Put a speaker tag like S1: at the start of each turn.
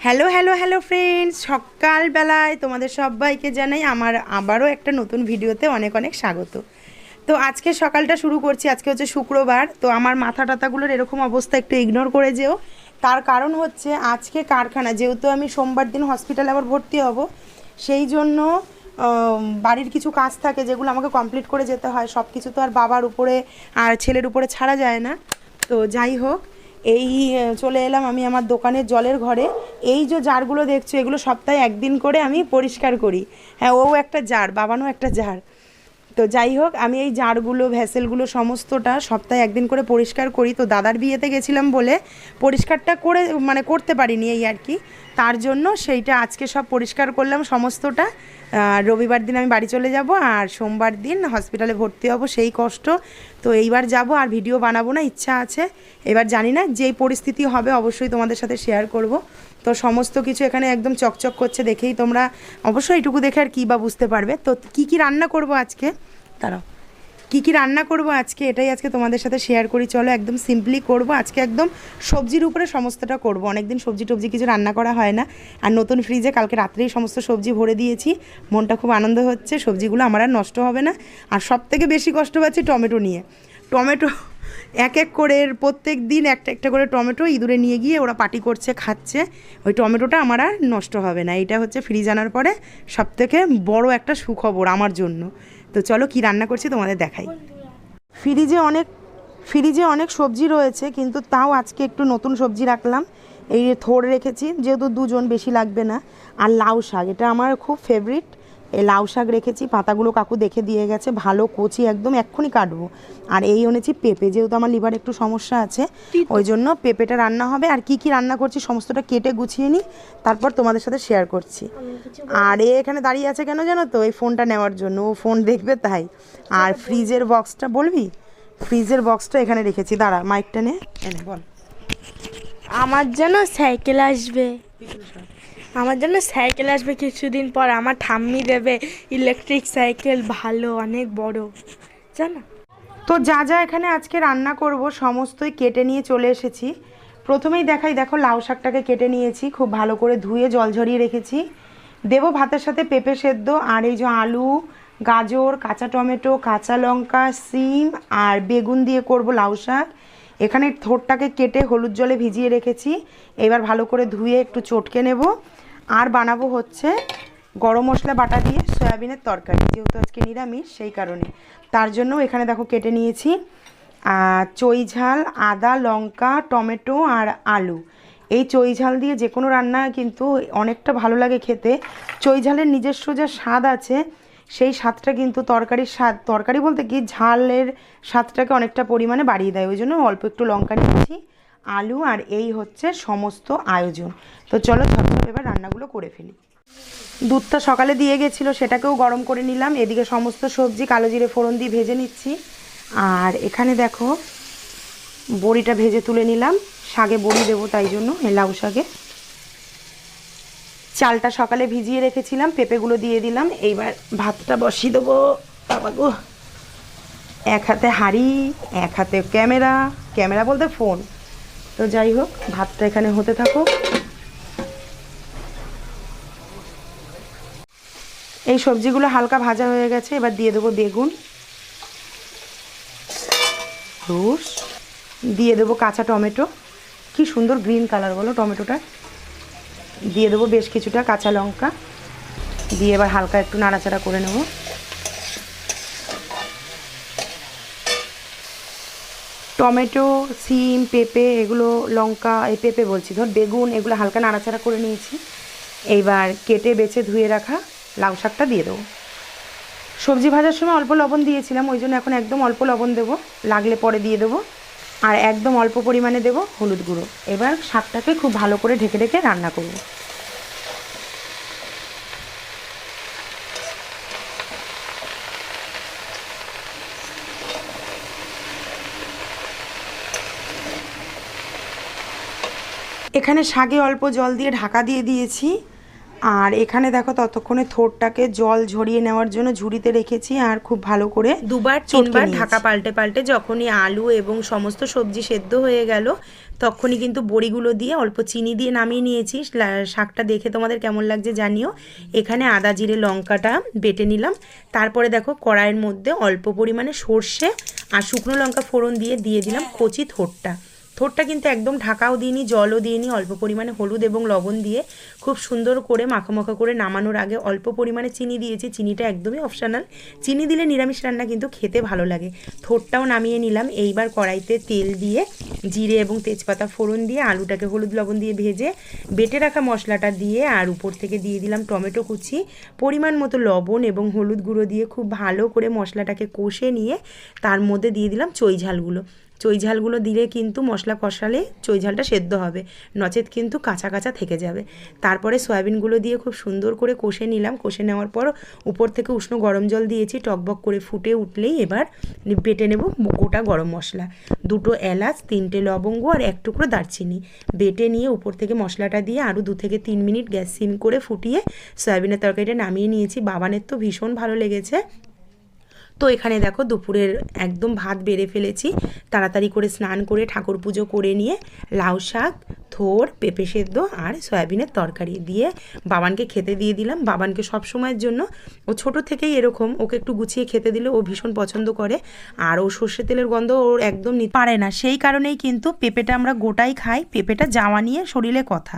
S1: Hello hello hello friends, সকালবেলায় তোমাদের সবাইকে জানাই আমার আবারও একটা নতুন ভিডিওতে অনেক অনেক স্বাগত। তো আজকে সকালটা শুরু করছি। আজকে হচ্ছে শুক্রবার। তো আমার মাথা টাথাগুলোর এরকম অবস্থা একটু ইগনোর করে যেও। তার কারণ হচ্ছে আজকে কারখানা, যেহেতু আমি সোমবার দিন হসপিটালে আবার ভর্তি হব, সেই জন্য বাড়ির কিছু কাজ থাকে যেগুলো আমাকে কমপ্লিট করে যেতে হয়। সব কিছু তো আর বাবার উপরে আর ছেলের উপরে ছাড়া যায় না। তো যাই হোক, এই চলে এলাম আমি আমার দোকানের জলের ঘরে। এই যে জারগুলো দেখছো, এগুলো সপ্তাহে একদিন করে আমি পরিষ্কার করি। হ্যাঁ, ও একটা জার, বাবানও একটা জার। তো যাই হোক, আমি এই জারগুলো ভ্যাসেলগুলো সমস্তটা সপ্তাহে একদিন করে পরিষ্কার করি। তো দাদার বিয়েতে গেছিলাম বলে পরিষ্কারটা করে করতে পারিনি এই আর কি। তার জন্য সেইটা আজকে সব পরিষ্কার করলাম সমস্তটা। রবিবার দিন আমি বাড়ি চলে যাব, আর সোমবার দিন হসপিটালে ভর্তি হব, সেই কষ্ট। তো এইবার যাব, আর ভিডিও বানাবো না, ইচ্ছা আছে। এবার জানি না, যেই পরিস্থিতি হবে অবশ্যই তোমাদের সাথে শেয়ার করব। তো সমস্ত কিছু এখানে একদম চকচক করছে, দেখেই তোমরা অবশ্যই এটুকু দেখে আর কী বা বুঝতে পারবে। তো কী কী রান্না করব আজকে, দাঁড়াও, কী কী রান্না করব আজকে এটাই আজকে তোমাদের সাথে শেয়ার করি। চলো, একদম সিম্পলি করব আজকে, একদম সবজির উপরে সমস্তটা করব। অনেকদিন সবজি টবজি কিছু রান্না করা হয় না। আর নতুন ফ্রিজে কালকে রাত্রেই সমস্ত সবজি ভরে দিয়েছি। মনটা খুব আনন্দ হচ্ছে, সবজিগুলো আমার আর নষ্ট হবে না। আর সব থেকে বেশি কষ্ট পাচ্ছি টমেটো নিয়ে। টমেটো এক এক করে প্রত্যেক দিন একটা একটা করে টমেটো ইঁদুরে নিয়ে গিয়ে ওরা পাটি করছে, খাচ্ছে। ওই টমেটোটা আমার আর নষ্ট হবে না। এটা হচ্ছে ফ্রিজ আনার পরে সবথেকে বড় একটা সুখবর আমার জন্য। তো চলো, কি রান্না করছি তোমাদের দেখাই। ফ্রিজে অনেক সবজি রয়েছে, কিন্তু তাও আজকে একটু নতুন সবজি রাখলাম। এই থোড় রেখেছি, যেহেতু দুজন, বেশি লাগবে না। আর লাউ শাক, এটা আমার খুব ফেভারিট। এই লাউ শাক রেখেছি, পাতাগুলো কাকু দেখে দিয়ে গেছে, ভালো কচি একদম, এক্ষুনি কাটবো। আর এই এনেছি পেঁপে, যেহেতু আমার লিভারে একটু সমস্যা আছে, ওই জন্য পেঁপেটা রান্না হবে। আর কি কি রান্না করছি সমস্তটা কেটে গুছিয়ে নিই, তারপর তোমাদের সাথে শেয়ার করছি। আর এখানে দাঁড়িয়ে আছে কেন জানো তো? এই ফোনটা নেওয়ার জন্য, ও ফোন দেখবে তাই। আর ফ্রিজের বক্সটা বলবি, ফ্রিজের বক্সটা এখানে রেখেছি, দাঁড়া মাইকটা নে, এনে বল।
S2: আমার জন্য সাইকেল আসবে, কিছুদিন পর। আমার ঠাম্মি দেবে ইলেকট্রিক সাইকেল, ভালো, অনেক বড়, জানো।
S1: তো যা যা এখানে আজকে রান্না করব সমস্তই কেটে নিয়ে চলে এসেছি। প্রথমেই দেখাই, দেখো লাউ শাকটাকে কেটে নিয়েছি, খুব ভালো করে ধুয়ে জল ঝরিয়ে রেখেছি। দেবো ভাতের সাথে পেঁপে সেদ্ধ, আর এই যে আলু, গাজর, কাঁচা টমেটো, কাঁচা লঙ্কা, সিম আর বেগুন দিয়ে করব লাউ শাক। এখানে থোড়টাকে কেটে হলুদ জলে ভিজিয়ে রেখেছি, এবার ভালো করে ধুয়ে একটু চটকে নেব। আর বানাবো হচ্ছে গরম মশলা বাটা দিয়ে সয়াবিনের তরকারি, যেহেতু আজকে নিরামিষ সেই কারণে। তার জন্য এখানে দেখো কেটে নিয়েছি চই ঝাল, আদা, লঙ্কা, টমেটো আর আলু। এই চই ঝাল দিয়ে যে কোনো রান্না কিন্তু অনেকটা ভালো লাগে খেতে। চই ঝালের নিজস্ব যে স্বাদ আছে, সেই স্বাদটা কিন্তু তরকারির স্বাদ, তরকারি বলতে কি ঝালের স্বাদটাকে অনেকটা পরিমাণে বাড়িয়ে দেয়। ওই জন্য অল্প একটু লঙ্কা নিয়েছি, আলু, আর এই হচ্ছে সমস্ত আয়োজন। তো চলো ঝটপট এবার রান্নাগুলো করে ফেলি। দুধটা সকালে দিয়ে গেছিলো, সেটাকেও গরম করে নিলাম। এদিকে সমস্ত সবজি কালো জিরে ফোড়ন দিয়ে ভেজে নিচ্ছি। আর এখানে দেখো বড়িটা ভেজে তুলে নিলাম, শাকে বড়ি দেবো তাই জন্য, লাউ শাকে। চালটা সকালে ভিজিয়ে রেখেছিলাম, পেঁপেগুলো দিয়ে দিলাম। এইবার ভাতটা বসিয়ে দেবো। বাবা গো, এক হাতে হাঁড়ি, এক হাতে ক্যামেরা, ক্যামেরা বলতে ফোন। তো যাই হোক, ভাতটা এখানে হতে থাকুক। এই সবজিগুলো হালকা ভাজা হয়ে গেছে, এবার দিয়ে দেবো বেগুন, রুশ, দিয়ে দেবো কাঁচা টমেটো। কি সুন্দর গ্রিন কালার বলো টমেটোটা। দিয়ে দেবো বেশ কিছুটা কাঁচা লঙ্কা, দিয়ে এবার হালকা একটু নাড়াচাড়া করে নেব। টমেটো, সিম, পেঁপে, এগুলো, লঙ্কা, এই পেঁপে বলছি, ধর বেগুন, এগুলো হালকা নাড়াচাড়া করে নিয়েছি। এইবার কেটে বেছে ধুয়ে রাখা লাউ শাকটা দিয়ে দেবো। সবজি ভাজার সময় অল্প লবণ দিয়েছিলাম, ওই জন্য এখন একদম অল্প লবণ দেবো, লাগলে পরে দিয়ে দেবো। আর একদম অল্প পরিমাণে দেবো হলুদ গুঁড়ো। এবার শাকটাকে খুব ভালো করে ঢেকে ঢেকে রান্না করব। এখানে শাকে অল্প জল দিয়ে ঢাকা দিয়ে দিয়েছি। আর এখানে দেখো ততক্ষণে থোরটাকে জল ঝরিয়ে নেওয়ার জন্য ঝুড়িতে রেখেছি আর খুব ভালো করে দুবার তিনবার ঢাকা পাল্টে পাল্টে যখনই আলু এবং সমস্ত সবজি সেদ্ধ হয়ে গেল তখনই কিন্তু বড়িগুলো দিয়ে অল্প চিনি দিয়ে নামিয়ে নিয়েছি। শাকটা দেখে তোমাদের কেমন লাগছে জানিও। এখানে আদা জিরে লঙ্কাটা বেটে নিলাম। তারপরে দেখো কড়াইয়ের মধ্যে অল্প পরিমাণে সর্ষে আর শুকনো লঙ্কা ফোড়ন দিয়ে দিলাম কচি থোরটা কিন্তু একদম ঢাকাও দিইনি, জলও দিইনি, অল্প পরিমাণে হলুদ এবং লবণ দিয়ে খুব সুন্দর করে মাখামাখা করে নামানোর আগে অল্প পরিমাণে চিনি দিয়েছি। চিনিটা একদমই অপশনাল, চিনি দিলে নিরামিষ রান্না কিন্তু খেতে ভালো লাগে। থোরটাও নামিয়ে নিলাম। এইবার কড়াইতে তেল দিয়ে জিরে এবং তেজপাতা ফোড়ন দিয়ে আলুটাকে হলুদ লবণ দিয়ে ভেজে বেটে রাখা মশলাটা দিয়ে আর উপর থেকে দিয়ে দিলাম টমেটো কুচি, পরিমাণ মতো লবণ এবং হলুদ গুঁড়ো দিয়ে খুব ভালো করে মশলাটাকে কষে নিয়ে তার মধ্যে দিয়ে দিলাম চই ঝালগুলো দিলে কিন্তু মশলা কষালে চই ঝালটা সেদ্ধ হবে, নচেত কিন্তু কাঁচা কাঁচা থেকে যাবে। তারপরে সয়াবিনগুলো দিয়ে খুব সুন্দর করে কষে নিলাম। কষে নেওয়ার পর উপর থেকে উষ্ণ গরম জল দিয়েছি। টকবক করে ফুটে উঠলেই এবার বেটে নেব গোটা গরম মশলা, 2টো এলাচ, 3টে লবঙ্গ আর 1 টুকরো দারচিনি বেটে নিয়ে উপর থেকে মশলাটা দিয়ে আরও 2 থেকে 3 মিনিট গ্যাস সিম করে ফুটিয়ে সয়াবিনের তরকারিটা নামিয়ে নিয়েছি। বাবানের তো ভীষণ ভালো লেগেছে। তো এখানে দেখো দুপুরের একদম ভাত বেড়ে ফেলেছি। তাড়াতাড়ি করে স্নান করে ঠাকুর পুজো করে নিয়ে লাউ শাক, থোর, পেঁপে সেদ্ধ আর সয়াবিনের তরকারি দিয়ে বাবানকে খেতে দিয়ে দিলাম। বাবানকে সব সময়ের জন্য, ও ছোট থেকেই এরকম, ওকে একটু গুছিয়ে খেতে দিলে ও ভীষণ পছন্দ করে। আর ও সর্ষে তেলের গন্ধ ওর একদম নিতে পারে না, সেই কারণেই কিন্তু পেঁপেটা আমরা গোটাই খাই। পেঁপেটা যাওয়া নিয়ে শরীরে কথা।